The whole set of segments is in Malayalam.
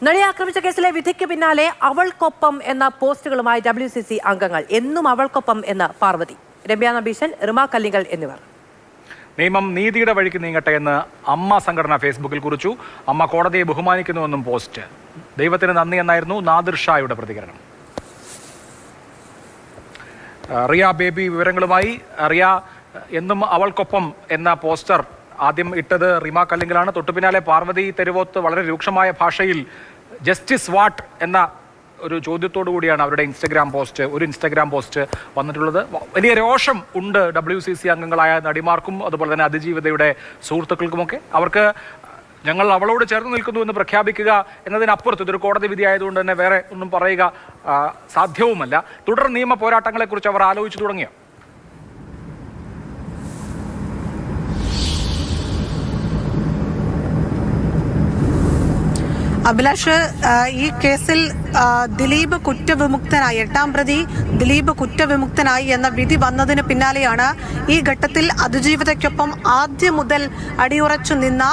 നടിയെ ആക്രമിച്ച കേസിലെ വിധിക്ക് പിന്നാലെ അവൾക്കൊപ്പം എന്ന പോസ്റ്റുകളുമായി WCC അംഗങ്ങൾ. എന്നും അവൾക്കൊപ്പം എന്ന് പാർവതി, രമ്യ നബീശൻ, റിമ കല്ലിങ്കൽ എന്നിവർ. നിയമം നീതിയുടെ വഴിക്ക് നീങ്ങട്ടെ എന്ന് അമ്മ സംഘടന ഫേസ്ബുക്കിൽ കുറിച്ചു. അമ്മ കോടതിയെ ബഹുമാനിക്കുന്നുവെന്നും പോസ്റ്റ്. ദൈവത്തിന് നന്ദി എന്നായിരുന്നു നാദിർ ഷായുടെ പ്രതികരണം. റിയ ബേബി വിവരങ്ങളുമായി. റിയ, എന്നും അവൾക്കൊപ്പം എന്ന പോസ്റ്റർ ആദ്യം ഇട്ടത് റിമ കല്ലിങ്കലാണ്. തൊട്ടു പിന്നാലെ പാർവതി തെരുവോത്ത് വളരെ രൂക്ഷമായ ഭാഷയിൽ ജസ്റ്റിസ് വാട്ട് എന്ന ഒരു ചോദ്യത്തോടു കൂടിയാണ് അവരുടെ ഇൻസ്റ്റഗ്രാം പോസ്റ്റ് വന്നിട്ടുള്ളത്. വലിയ രോഷം ഉണ്ട് WCC അംഗങ്ങളായ നടിമാർക്കും അതുപോലെ തന്നെ അതിജീവിതയുടെ സുഹൃത്തുക്കൾക്കുമൊക്കെ. അവർക്ക് ഞങ്ങൾ അവളോട് ചേർന്ന് നിൽക്കുന്നു എന്ന് പ്രഖ്യാപിക്കുക എന്നതിനപ്പുറത്ത് ഇതൊരു കോടതി വിധി ആയതുകൊണ്ട് തന്നെ വേറെ ഒന്നും പറയുക സാധ്യവുമല്ല. തുടർ നിയമ പോരാട്ടങ്ങളെക്കുറിച്ച് അവർ ആലോചിച്ചു തുടങ്ങിയോ? അഭിലാഷ്, ഈ കേസിൽ ദിലീപ് കുറ്റവിമുക്തനായി, 8ാം പ്രതി ദിലീപ് കുറ്റവിമുക്തനായി എന്ന വിധി വന്നതിന് പിന്നാലെയാണ് ഈ ഘട്ടത്തിൽ അതിജീവിതയ്ക്കൊപ്പം ആദ്യം മുതൽ അടിയുറച്ചു നിന്ന,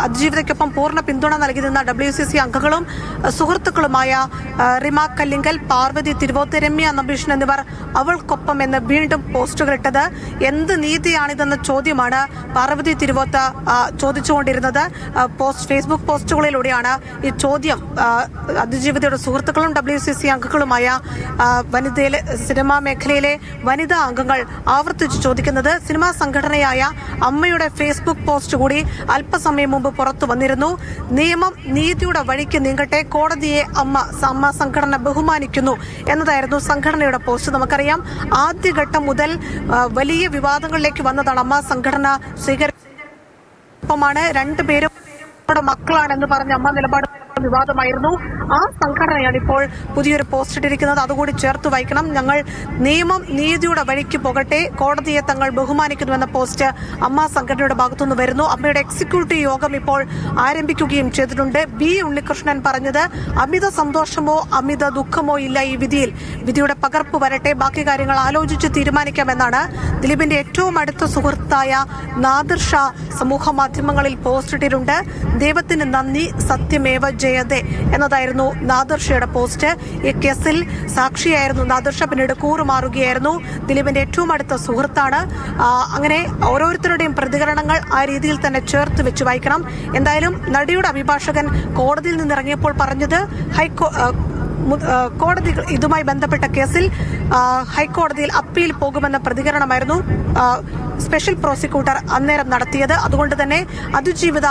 അതിജീവിതയ്ക്കൊപ്പം പൂർണ്ണ പിന്തുണ നൽകി നിന്ന WCC അംഗങ്ങളും സുഹൃത്തുക്കളുമായ റിമ കല്ലിങ്കൽ, പാർവതി തിരുവോത്ത്, രമ്യ നബീഷൻ എന്നിവർ അവൾക്കൊപ്പം എന്ന് വീണ്ടും പോസ്റ്റുകൾ ഇട്ടത്. എന്ത് നീതിയാണിതെന്ന ചോദ്യമാണ് പാർവതി തിരുവോത്ത് ചോദിച്ചുകൊണ്ടിരുന്നത്. ഫേസ്ബുക്ക് പോസ്റ്റുകളിലൂടെയാണ് ഈ ചോദ്യം അതിജീവിതയുടെ സുഹൃത്തുക്കളും WCC അംഗങ്ങളുമായ വനിതയിലെ സിനിമാ മേഖലയിലെ വനിതാ അംഗങ്ങൾ ആവർത്തിച്ച് ചോദിക്കുന്നത്. സിനിമാ സംഘടനയായ അമ്മയുടെ ഫേസ്ബുക്ക് പോസ്റ്റ് കൂടി അല്പസമയം മുമ്പ് പുറത്തു വന്നിരുന്നു. നിയമം നീതിയുടെ വഴിക്ക് നീങ്ങട്ടെ, കോടതിയെ അമ്മ സംഘടന ബഹുമാനിക്കുന്നു എന്നതായിരുന്നു സംഘടനയുടെ പോസ്റ്റ്. നമുക്കറിയാം, ആദ്യഘട്ടം മുതൽ വലിയ വിവാദങ്ങളിലേക്ക് വന്നതാണ് അമ്മ സംഘടന സ്വീകരിച്ചൊപ്പമാണ്. രണ്ടുപേരും മക്കളാണെന്ന് പറഞ്ഞ അമ്മ നിലപാട് വിവാദമായിരുന്നു. ആ സംഘടനയാണ് ഇപ്പോൾ പുതിയൊരു പോസ്റ്റ് ഇട്ടിരിക്കുന്നത്. അതുകൂടി ചേർത്ത് വായിക്കണം. ഞങ്ങൾ നിയമം നീതിയുടെ വഴിക്ക് പോകട്ടെ, കോടതിയെ തങ്ങൾ ബഹുമാനിക്കുന്നുവെന്ന പോസ്റ്റ് അമ്മ സംഘടനയുടെ ഭാഗത്തുനിന്ന് വരുന്നു. അമ്മയുടെ എക്സിക്യൂട്ടീവ് യോഗം ഇപ്പോൾ ആരംഭിക്കുകയും ചെയ്തിട്ടുണ്ട്. B ഉണ്ണികൃഷ്ണൻ പറഞ്ഞത്, അമിത സന്തോഷമോ അമിത ദുഃഖമോ ഇല്ല ഈ വിധിയിൽ. വിധിയുടെ പകർപ്പ് വരട്ടെ, ബാക്കി കാര്യങ്ങൾ ആലോചിച്ച് തീരുമാനിക്കാമെന്നാണ് ദിലീപിന്റെ ഏറ്റവും അടുത്ത സുഹൃത്തായ നാദിർ ഷാ സമൂഹ മാധ്യമങ്ങളിൽ പോസ്റ്റ് ഇട്ടിട്ടുണ്ട്. ദൈവത്തിന് നന്ദി, സത്യമേവ ജയതേ എന്നതായിരുന്നു നാദിർ ഷായുടെ പോസ്റ്റ്. ഈ കേസിൽ സാക്ഷിയായിരുന്നു നാദിർ ഷാ, പിന്നീട് കൂറുമാറുകയായിരുന്നു. ദിലീപിന്റെ ഏറ്റവും അടുത്ത സുഹൃത്താണ്. അങ്ങനെ ഓരോരുത്തരുടെയും പ്രതികരണങ്ങൾ ആ രീതിയിൽ തന്നെ ചേർത്ത് വെച്ച് വായിക്കണം. എന്തായാലും നടിയുടെ അഭിഭാഷകൻ കോടതിയിൽ നിന്നിറങ്ങിയപ്പോൾ പറഞ്ഞത് കോടതി ഇതുമായി ബന്ധപ്പെട്ട കേസിൽ ഹൈക്കോടതിയിൽ അപ്പീൽ പോകുമെന്ന പ്രതികരണമായിരുന്നു സ്പെഷ്യൽ പ്രോസിക്യൂട്ടർ അന്നേരം നടത്തിയത്. അതുകൊണ്ട് തന്നെ അതിജീവിത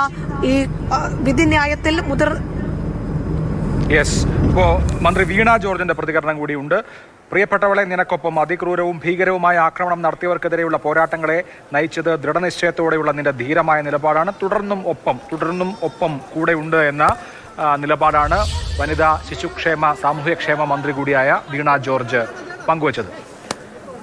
ഈ വിധിന്യായത്തിൽ ഇപ്പോ മന്ത്രി വീണ ജോർജിന്റെ പ്രതികരണം കൂടിയുണ്ട്. പ്രിയപ്പെട്ടവളെ, നിനക്കൊപ്പം അതിക്രൂരവും ഭീകരവുമായ ആക്രമണം നടത്തിയവർക്കെതിരെയുള്ള പോരാട്ടങ്ങളെ നയിച്ചത് ദൃഢനിശ്ചയത്തോടെയുള്ള നിന്റെ ധീരമായ നിലപാടാണ്. തുടർന്നും ഒപ്പം കൂടെയുണ്ട് എന്ന നിലപാടാണ് വനിതാ ശിശുക്ഷേമ സാമൂഹ്യക്ഷേമ മന്ത്രി കൂടിയായ വീണ ജോർജ് പങ്കുവച്ചത്.